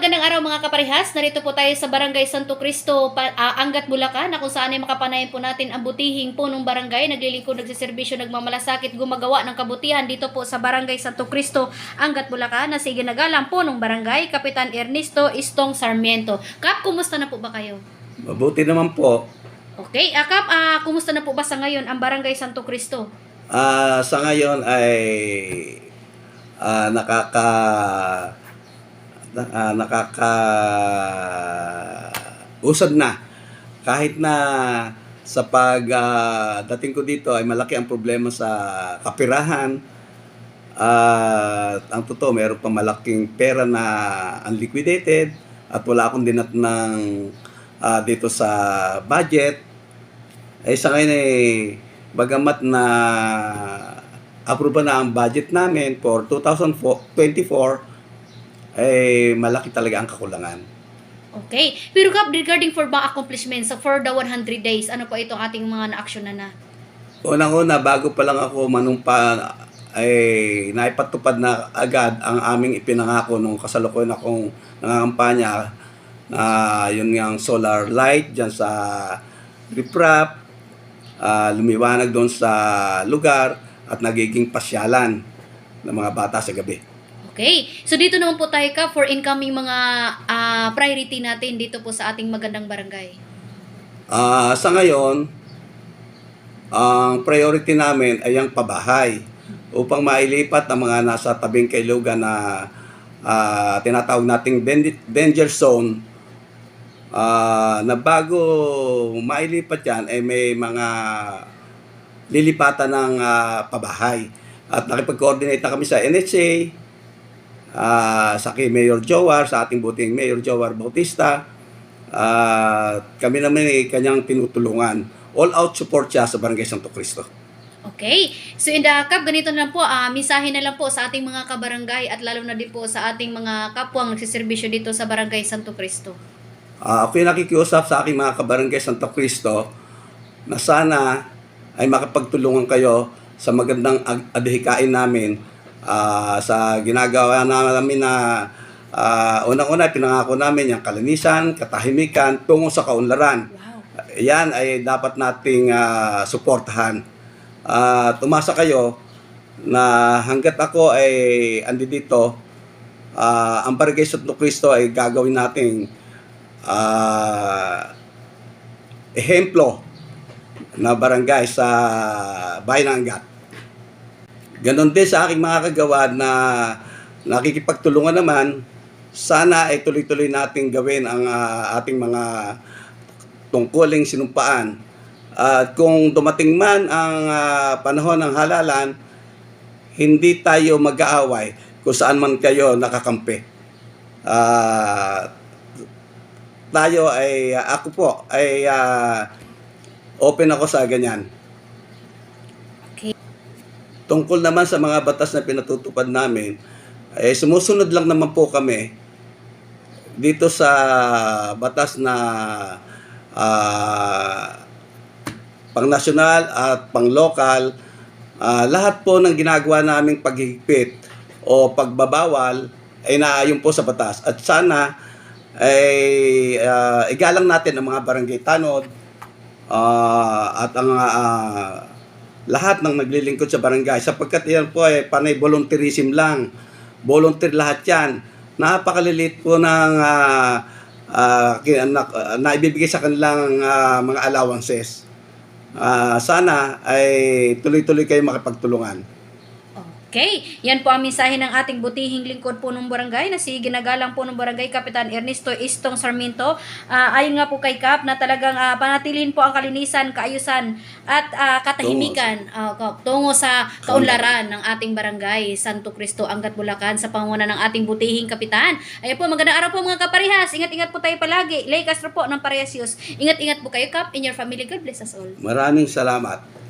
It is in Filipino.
magandang araw mga kaparehas. Narito po tayo sa Barangay Santo Cristo, Angat, Bulacan, na kung saan ay makapanayan po natin ang butihing punong barangay. Naglilingkod, nagsiservisyo, nagmamalasakit, gumagawa ng kabutihan dito po sa Barangay Santo Cristo, Angat, Bulacan, na si ginagalang punong barangay, Kapitan Ernesto Istong Sarmiento. Kap, kumusta na po ba kayo? Mabuti naman po. Okay, Kap, kumusta na po ba sa ngayon ang Barangay Santo Cristo? Sa ngayon ay usad na. Kahit na sa dating ko dito ay malaki ang problema sa kapirahan. Ang totoo, meron pa malaking pera na unliquidated at wala akong dinat ng dito sa budget. Sa ngayon ay bagamat na approve na ang budget namin for 2024, malaki talaga ang kakulangan. Okay. Pero Kap, regarding for mga accomplishments for the 100 days, ano po ito ating mga na-action na? Unang-una, bago pa lang ako manumpa, ay naipatupad na agad ang aming ipinangako nung kasalukuyan akong nangangampanya na yun yung solar light dyan sa riprap, lumiwanag doon sa lugar at nagiging pasyalan ng mga bata sa gabi. Okay. So dito naman po tayo ka for incoming mga priority natin dito po sa ating magandang barangay. Sa ngayon, ang priority namin ay ang pabahay upang mailipat ang mga nasa tabing kailugan na tinatawag nating danger zone, na bago mailipat yan ay may mga lilipatan ng pabahay. At nakipag-coordinate na kami sa NHA, sa kay Mayor Jowar, sa ating buting Mayor Jowar Bautista. Kami naman ay kanyang tinutulungan. All-out support siya sa Barangay Santo Cristo. Okay. So in the Kap, ganito na lang po, misahe na lang po sa ating mga kabarangay at lalo na din po sa ating mga kapwang nagsiservisyo dito sa Barangay Santo Cristo. Ako yung nakikiusap sa aking mga kabarangay Santo Cristo na sana ay makapagtulungan kayo sa magandang adhikain namin sa ginagawa namin na unang-una pinangako namin yung kalinisan, katahimikan tungo sa kaunlaran. Wow. Yan ay dapat nating suportahan. Tumasa kayo na hanggat ako ay andi dito, ang Barangay Santo Cristo ay gagawin nating ehemplo na barangay sa Bayan ng Angat. Ganon din sa aking mga kagawad na nakikipagtulungan naman, sana ay tuloy-tuloy nating gawin ang ating mga tungkuling sinumpaan. At kung dumating man ang panahon ng halalan, hindi tayo mag-aaway kung saan man kayo nakakampi. Tayo ay, ako po, ay open ako sa ganyan. Tungkol naman sa mga batas na pinatutupad namin, sumusunod lang naman po kami dito sa batas na pang-nasyonal at pang-lokal. Lahat po ng ginagawa naming paghigpit o pagbabawal ay naayon po sa batas. At sana ay igalang natin ang mga barangay tanod at ang lahat ng naglilingkod sa barangay, sapagkat yan po ay panay volunteerism lang. Volunteer lahat yan. Napakalilit po ng naibibigay sa kanilang mga allowances. Sana ay tuloy-tuloy kayo makipagtulungan. Okay, yan po ang mensahe ng ating butihing lingkod po ng barangay na si ginagalang po ng barangay Kapitan Ernesto Istong Sarmiento. Ayon nga po kay Kap na talagang panatilihin po ang kalinisan, kaayusan at katahimikan tungo sa kaunlaran ng ating barangay Santo Cristo, Angat, Bulacan sa pangunguna ng ating butihing kapitan. Ayan po, magandang araw po mga kaparehas. Ingat-ingat po tayo palagi. Lay Castro po ng Parehasios. Ingat-ingat po kayo, Kap, in your family. God bless us all. Maraming salamat.